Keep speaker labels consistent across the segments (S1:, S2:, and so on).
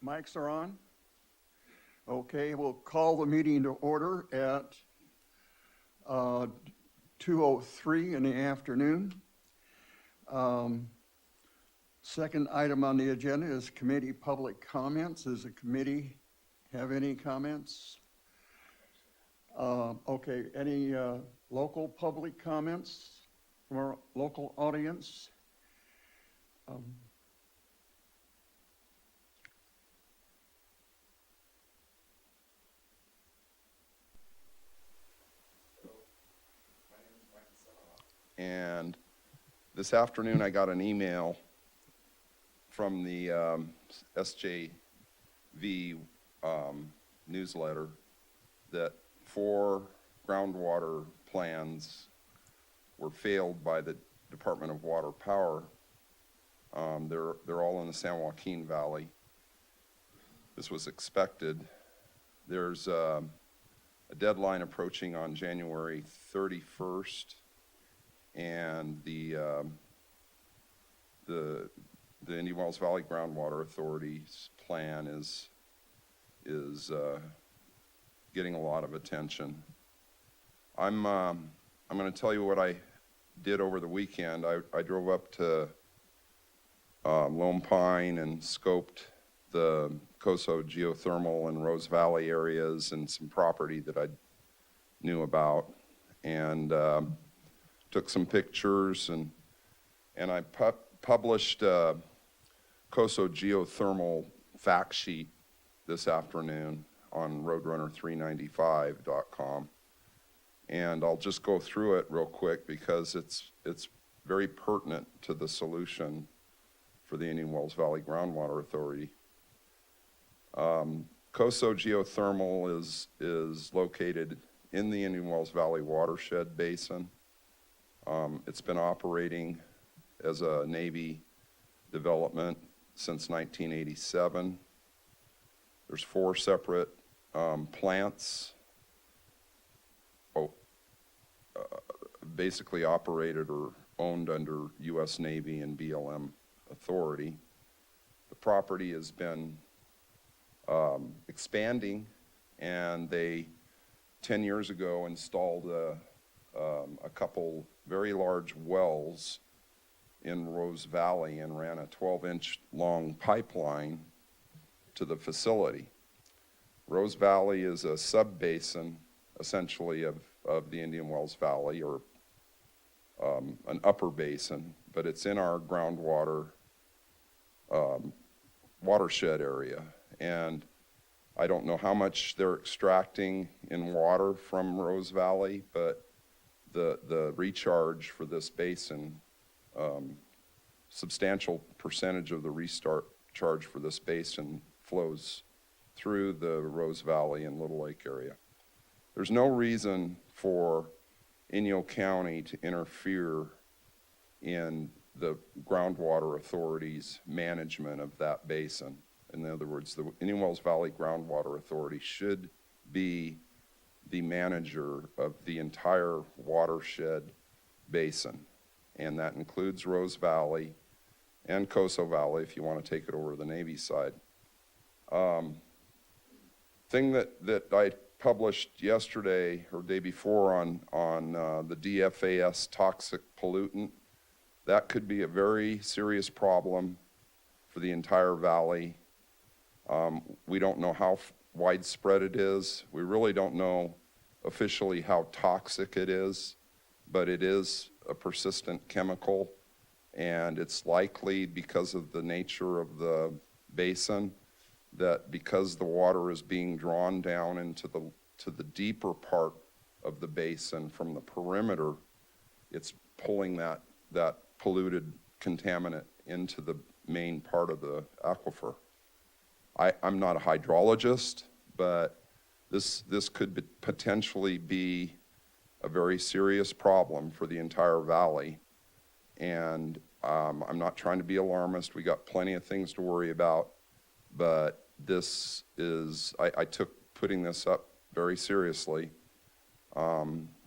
S1: Mics are on. Okay, we'll call the meeting to order at 2:03 in the afternoon. Second item on the agenda is committee public comments. Does the committee have any comments? Okay, any local public comments from our local audience?
S2: And this afternoon I got an email from the SJV newsletter that 4 groundwater plans were failed by the Department of Water Power. They're all in the San Joaquin Valley. This was expected. There's a deadline approaching on January 31st. And the Indian Wells Valley Groundwater Authority's plan is getting a lot of attention. I'm going to tell you what I did over the weekend. I drove up to Lone Pine and scoped the COSO geothermal and Rose Valley areas and some property that I knew about, and took some pictures, and I published a COSO geothermal fact sheet this afternoon on roadrunner395.com, and I'll just go through it real quick because it's very pertinent to the solution for the Indian Wells Valley Groundwater Authority. COSO geothermal is located in the Indian Wells Valley watershed basin. It's been operating as a Navy development since 1987. There's 4 separate plants, basically operated or owned under U.S. Navy and BLM authority. The property has been expanding, and they 10 years ago installed a couple very large wells in Rose Valley and ran a 12-inch long pipeline to the facility. Rose Valley is a sub-basin, essentially, of the Indian Wells Valley, or an upper basin, but it's in our groundwater watershed area. And I don't know how much they're extracting in water from Rose Valley, but the recharge for this basin, substantial percentage of the recharge for this basin flows through the Rose Valley and Little Lake area. There's no reason for Inyo County to interfere in the groundwater authority's management of that basin. In other words, the Indian Wells Valley Groundwater Authority should be the manager of the entire watershed basin, and that includes Rose Valley and COSO Valley if you want to take it over to the Navy side. Thing that I published yesterday or day before on the DFAS toxic pollutant, that could be a very serious problem for the entire valley. We don't know how widespread it is. We really don't know officially how toxic it is, but it is a persistent chemical, and it's likely, because of the nature of the basin, that because the water is being drawn down into the deeper part of the basin from the perimeter, it's pulling that polluted contaminant into the main part of the aquifer. I'm not a hydrologist, but this could potentially be a very serious problem for the entire valley. And I'm not trying to be alarmist. We got plenty of things to worry about, but this is, I took putting this up very seriously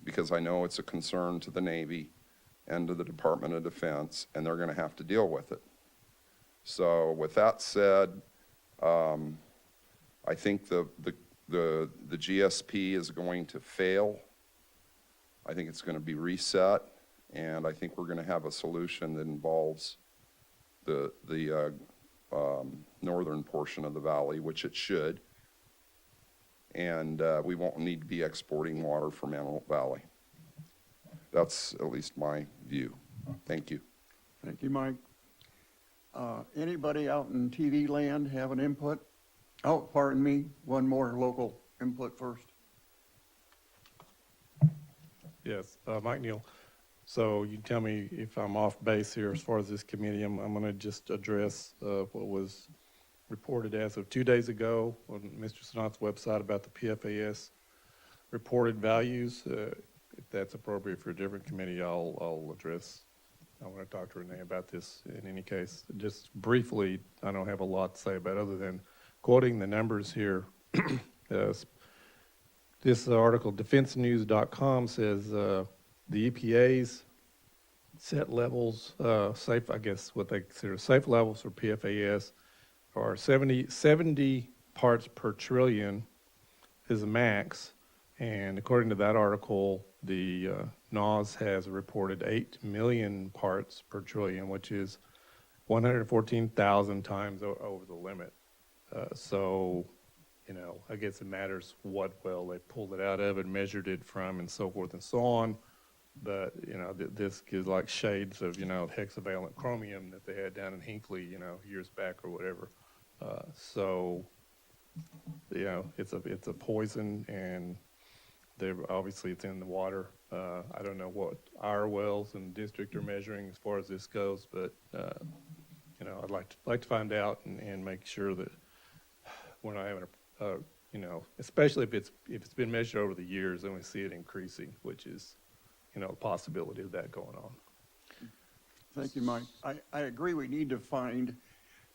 S2: because I know it's a concern to the Navy and to the Department of Defense, and they're going to have to deal with it. So with that said, I think the GSP is going to fail. I think it's going to be reset, and I think we're going to have a solution that involves the northern portion of the valley, which it should, and we won't need to be exporting water from Antelope Valley. That's at least my view. Thank you.
S1: Thank you, Mike. Anybody out in TV land have an input? Oh, pardon me, one more local input first.
S3: Yes, Mike Neal. So you tell me if I'm off base here as far as this committee. I'm going to just address what was reported as of 2 days ago on Mr. Snod's website about the PFAS reported values. If that's appropriate for a different committee, I'll address. I want to talk to Renee about this in any case. Just briefly, I don't have a lot to say about it other than quoting the numbers here. This article, defensenews.com, says the EPA's set levels, safe, I guess what they consider safe levels for PFAS are 70 parts per trillion is the max. And according to that article, the NAS has reported 8 million parts per trillion, which is 114,000 times over the limit. So, you know, I guess it matters what well they pulled it out of and measured it from and so forth and so on. But, you know, this is like shades of, you know, hexavalent chromium that they had down in Hinckley, you know, years back or whatever. So, you know, it's a poison, and obviously it's in the water. I don't know what our wells in the district are measuring as far as this goes, but, you know, I'd like to find out and make sure that we're not having you know, especially if it's been measured over the years and we see it increasing, which is, you know, a possibility of that going on.
S1: Thank you, Mike. I agree we need to find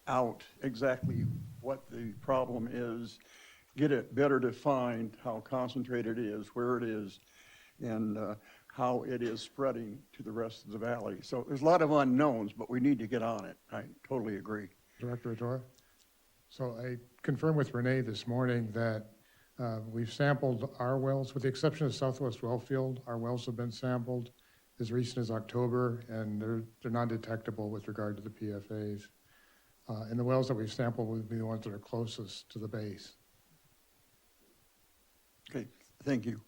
S1: out exactly what the problem is, get it better defined, how concentrated it is, where it is, and how it is spreading to the rest of the valley. So there's a lot of unknowns, but we need to get on it. I totally agree.
S4: Director Adora? So I confirmed with Renee this morning that we've sampled our wells, with the exception of Southwest Wellfield. Our wells have been sampled as recent as October, and they're non-detectable with regard to the PFAs. And the wells that we've sampled would be the ones that are closest to the base.
S1: Okay, thank you.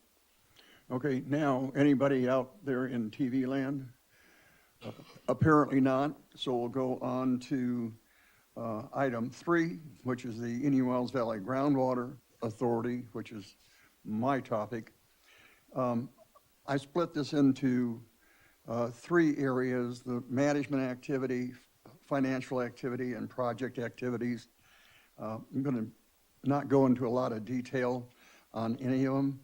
S1: Okay, now, anybody out there in TV land? Apparently not, so we'll go on to item 3, which is the Indian Wells Valley Groundwater Authority, which is my topic. I split this into 3 areas: the management activity, financial activity, and project activities. I'm going to not go into a lot of detail on any of them.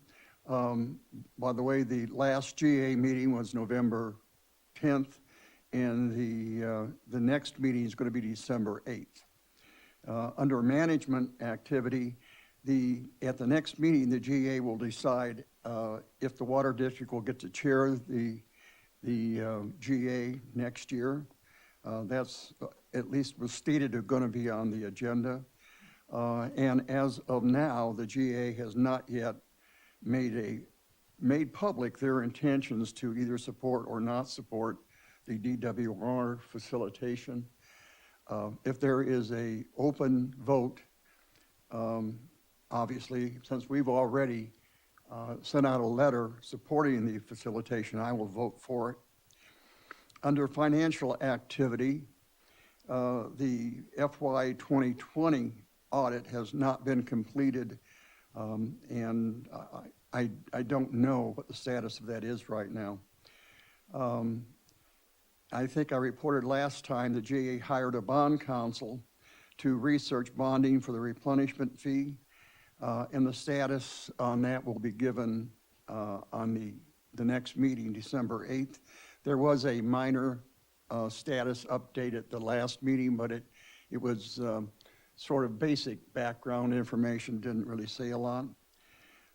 S1: By the way, the last GA meeting was November 10th, and the next meeting is going to be December 8th. Under management activity, at the next meeting, the GA will decide if the Water District will get to chair the GA next year. That's at least was stated are going to be on the agenda. And as of now, the GA has not yet made public their intentions to either support or not support the DWR facilitation. If there is a open vote, obviously, since we've already sent out a letter supporting the facilitation, I will vote for it. Under financial activity, the FY 2020 audit has not been completed, and I don't know what the status of that is right now. I think I reported last time the GA hired a bond counsel to research bonding for the replenishment fee, and the status on that will be given on the next meeting, December 8th. There was a minor status update at the last meeting, but it was sort of basic background information, didn't really say a lot.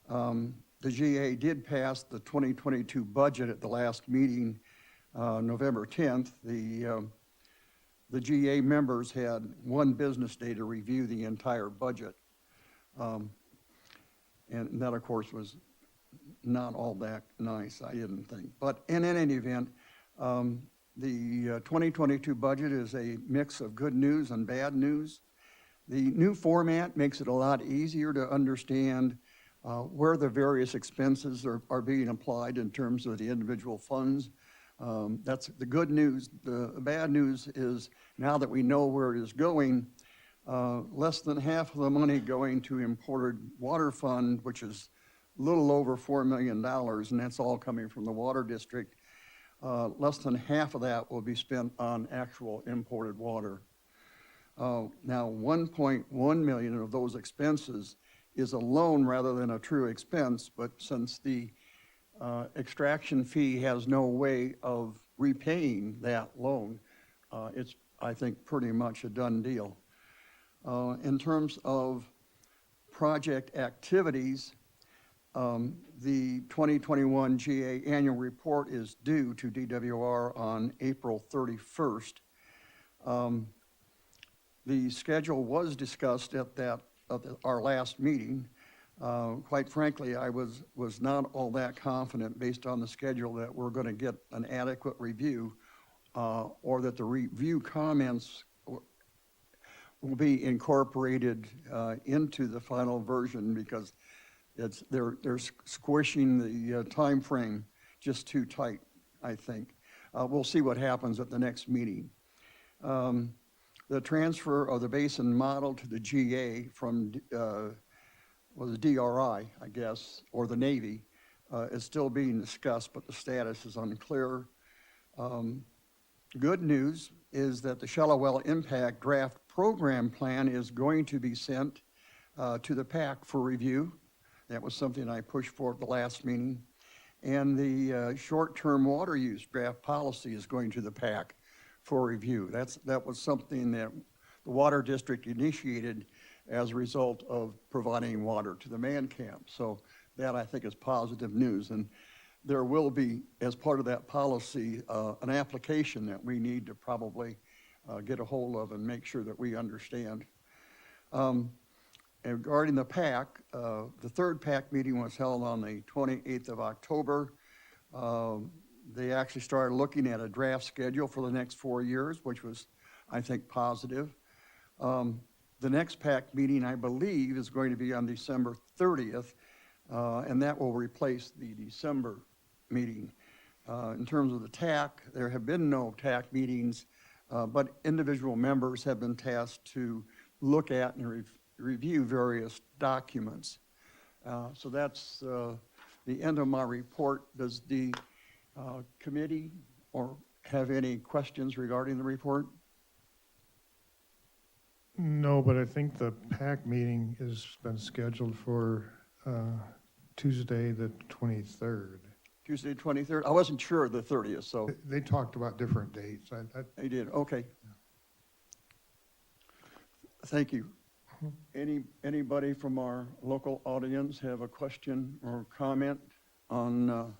S1: The GA did pass the 2022 budget at the last meeting, November 10th. the GA members had one business day to review the entire budget. And that, of course, was not all that nice, I didn't think. But in any event, the 2022 budget is a mix of good news and bad news. The new format makes it a lot easier to understand where the various expenses are being applied in terms of the individual funds. That's the good news. The bad news is now that we know where it is going, less than half of the money going to imported water fund, which is a little over $4 million, and that's all coming from the water district. Less than half of that will be spent on actual imported water. Now, 1.1 million of those expenses is a loan rather than a true expense, but since the extraction fee has no way of repaying that loan, it's, I think, pretty much a done deal. In terms of project activities, the 2021 GA annual report is due to DWR on April 31st. The schedule was discussed at our last meeting. Quite frankly, I was not all that confident based on the schedule that we're going to get an adequate review or that the review comments will be incorporated into the final version because they're squishing the time frame just too tight, I think. We'll see what happens at the next meeting. The transfer of the basin model to the GA from the DRI, I guess, or the Navy, is still being discussed, but the status is unclear. Good news is that the Shallow Well Impact Draft Program Plan is going to be sent to the PAC for review. That was something I pushed for at the last meeting. And the short-term water use draft policy is going to the PAC for review. That was something that the Water District initiated as a result of providing water to the man camp. So that, I think, is positive news. And there will be, as part of that policy, an application that we need to probably get a hold of and make sure that we understand. And regarding the PAC, the third PAC meeting was held on the 28th of October. They actually started looking at a draft schedule for the next 4 years, which was, I think, positive. The next PAC meeting, I believe, is going to be on December 30th, and that will replace the December meeting. In terms of the TAC, there have been no TAC meetings, but individual members have been tasked to look at and review various documents. So that's the end of my report. Does the committee or have any questions regarding the report?
S4: No, but I think the PAC meeting has been scheduled for Tuesday, the 23rd.
S1: Tuesday, 23rd? I wasn't sure of the 30th, so
S4: They talked about different dates.
S1: they did, okay. Thank you. Anybody from our local audience have a question or comment on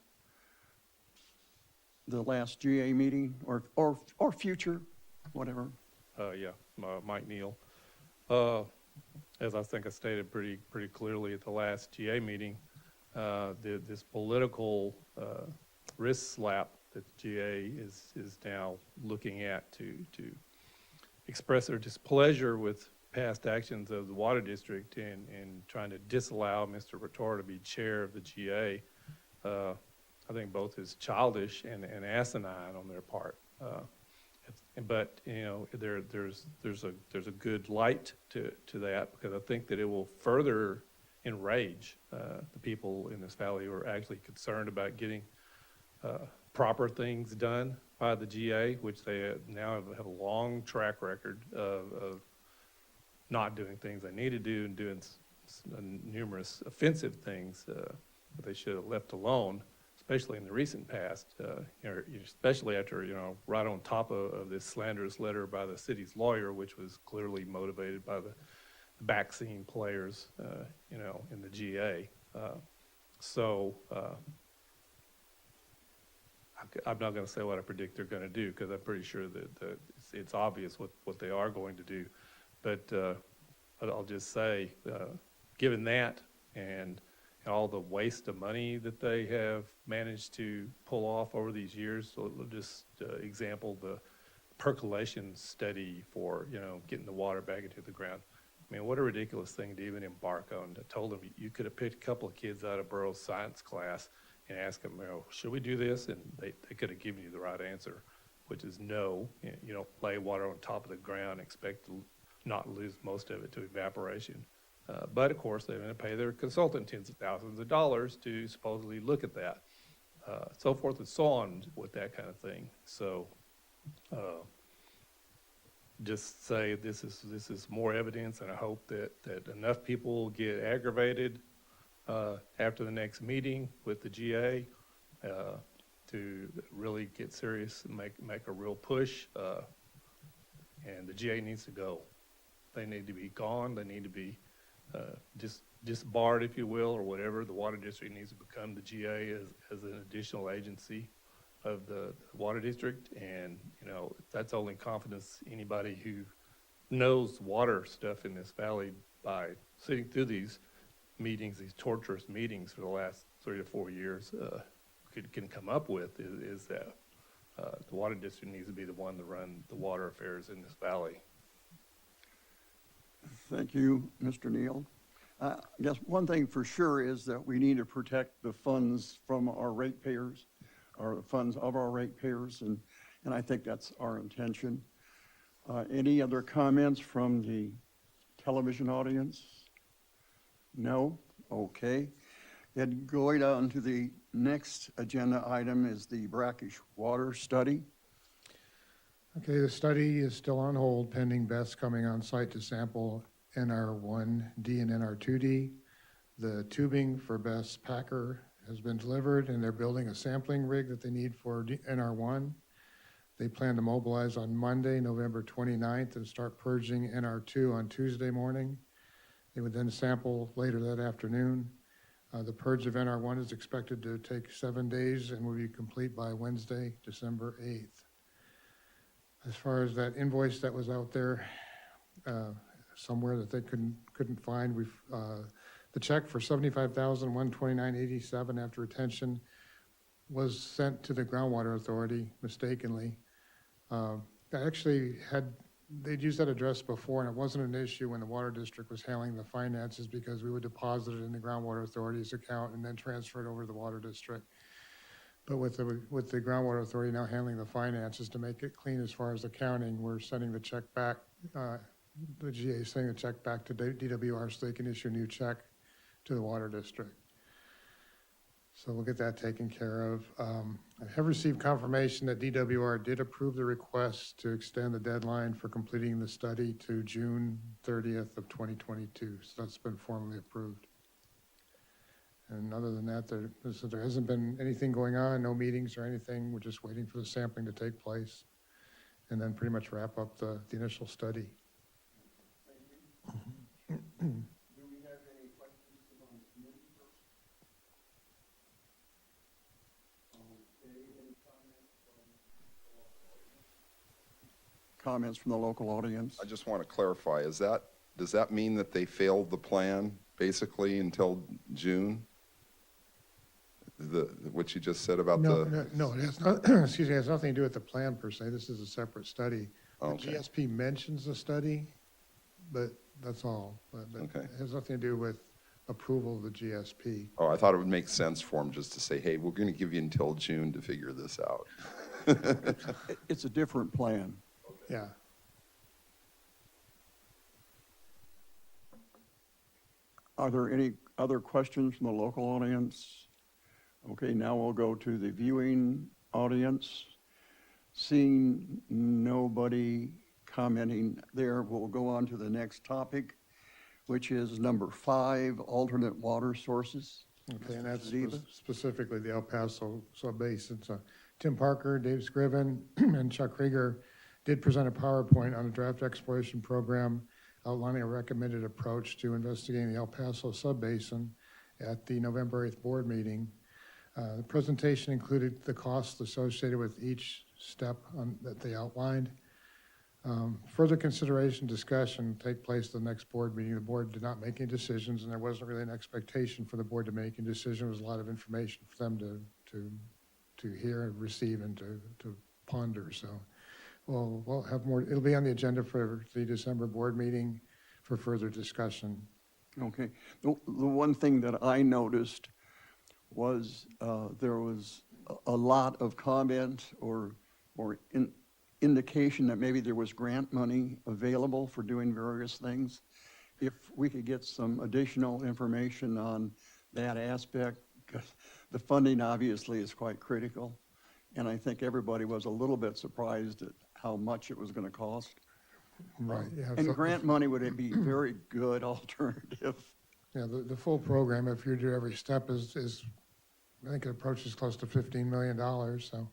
S1: the last GA meeting or future, whatever?
S3: Yeah, Mike Neal. As I think I stated pretty clearly at the last GA meeting, this political wrist slap that the GA is now looking at to express their displeasure with past actions of the Water District and trying to disallow Mr. Rator to be chair of the GA, I think both is childish and asinine on their part. But you know, there's a good light to that, because I think that it will further enrage the people in this valley who are actually concerned about getting proper things done by the GA, which they now have a long track record of not doing things they need to do and doing numerous offensive things that they should have left alone, especially in the recent past, especially after, right on top of this slanderous letter by the city's lawyer, which was clearly motivated by the backseat players, in the GA. I'm not gonna say what I predict they're gonna do, because I'm pretty sure that it's obvious what they are going to do. But I'll just say, given that and all the waste of money that they have managed to pull off over these years, so just example, the percolation study for, getting the water back into the ground. I mean, what a ridiculous thing to even embark on. I told them you could have picked a couple of kids out of Burroughs science class and asked them, should we do this? And they could have given you the right answer, which is no. You don't lay water on top of the ground, expect to not lose most of it to evaporation. But of course, they're going to pay their consultant tens of thousands of dollars to supposedly look at that, so forth and so on with that kind of thing. So, just say this is more evidence, and I hope that enough people will get aggravated after the next meeting with the GA to really get serious and make a real push. And the GA needs to go. They need to be gone. They need to be disbarred, if you will, or whatever. The water district needs to become the GA as an additional agency of the water district. And, that's only confidence anybody who knows water stuff in this valley by sitting through these meetings, these torturous meetings for the last 3 to 4 years, can come up with is that the water district needs to be the one to run the water affairs in this valley.
S1: Thank you, Mr. Neal. I guess one thing for sure is that we need to protect the funds from our ratepayers, or the funds of our ratepayers, and I think that's our intention. Any other comments from the television audience? No? Okay. Then going on to the next agenda item is the brackish water study.
S4: Okay, the study is still on hold pending Beth's coming on site to sample NR1D and NR2D. The tubing for Beth's packer has been delivered, and they're building a sampling rig that they need for NR1. They plan to mobilize on Monday, November 29th, and start purging NR2 on Tuesday morning. They would then sample later that afternoon. The purge of NR1 is expected to take 7 days and will be complete by Wednesday, December 8th. As far as that invoice that was out there somewhere that they couldn't find, the check for $75,129.87 after retention was sent to the Groundwater Authority mistakenly. They'd used that address before, and it wasn't an issue when the water district was handling the finances, because we would deposit it in the Groundwater Authority's account and then transfer it over to the water district. But with the Groundwater Authority now handling the finances, to make it clean as far as accounting, we're sending the check back, the GA is sending the check back to DWR so they can issue a new check to the water district. So we'll get that taken care of. I have received confirmation that DWR did approve the request to extend the deadline for completing the study to June 30th of 2022. So that's been formally approved. And other than that, there hasn't been anything going on, no meetings or anything. We're just waiting for the sampling to take place and then pretty much wrap up the initial study.
S1: Do we have any questions from the community first? Okay, any comments from the local audience?
S2: I just want to clarify, does that mean that they failed the plan basically until June? What you just said about
S4: No, it has not, excuse me, it has nothing to do with the plan per se. This is a separate study.
S2: Okay.
S4: The GSP mentions the study, but that's all. But
S2: Okay.
S4: it has nothing to do with approval of the GSP.
S2: Oh, I thought it would make sense for them just to say, hey, we're going to give you until June to figure this out.
S1: It's a different plan.
S4: Yeah.
S1: Are there any other questions from the local audience? Okay, now we'll go to the viewing audience. Seeing nobody commenting there, we'll go on to the next topic, which is number 5, alternate water sources.
S4: Okay, and that's
S1: Ziva?
S4: specifically the El Paso sub-basin. So Tim Parker, Dave Scriven, and Chuck Krieger did present a PowerPoint on a draft exploration program outlining a recommended approach to investigating the El Paso sub-basin at the November 8th board meeting. The presentation included the costs associated with each step that they outlined. Further consideration, discussion take place at the next board meeting. The board did not make any decisions, and there wasn't really an expectation for the board to make any decision. It was a lot of information for them to hear and receive and to ponder. So we'll have more. It'll be on the agenda for the December board meeting for further discussion.
S1: Okay. The one thing that I noticed was there was a lot of comment or indication that maybe there was grant money available for doing various things. If we could get some additional information on that aspect, because the funding obviously is quite critical. And I think everybody was a little bit surprised at how much it was going to cost.
S4: Right. Yeah.
S1: And
S4: So-
S1: grant money would be a very good alternative.
S4: Yeah, the full program, if you do every step, is I think it approaches close to $15 million. So,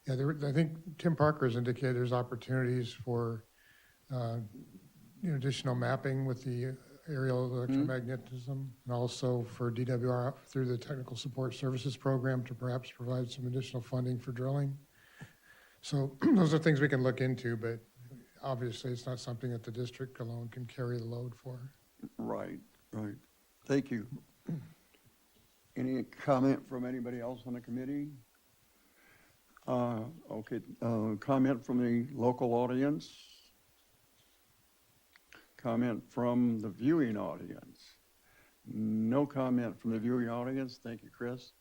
S4: yeah, I think Tim Parker has indicated there's opportunities for additional mapping with the aerial electromagnetism, and also for DWR through the Technical Support Services Program to perhaps provide some additional funding for drilling. So those are things we can look into, but obviously it's not something that the district alone can carry the load for.
S1: Right, right. Thank you. Any comment from anybody else on the committee? Okay, comment from the local audience? Comment from the viewing audience? No comment from the viewing audience. Thank you, Chris.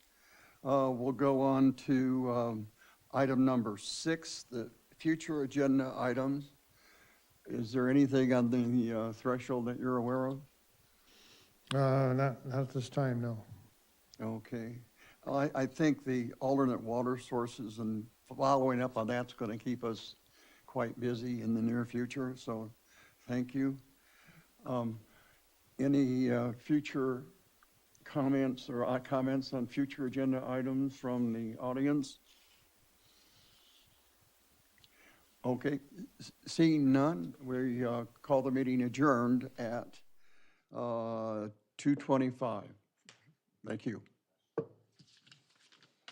S1: We'll go on to item number 6, the future agenda items. Is there anything on the threshold that you're aware of?
S4: Not at this time, no.
S1: Okay. I think the alternate water sources and following up on that's going to keep us quite busy in the near future, so thank you. Any future comments or comments on future agenda items from the audience? Okay, seeing none, we call the meeting adjourned at 2:25. Thank you.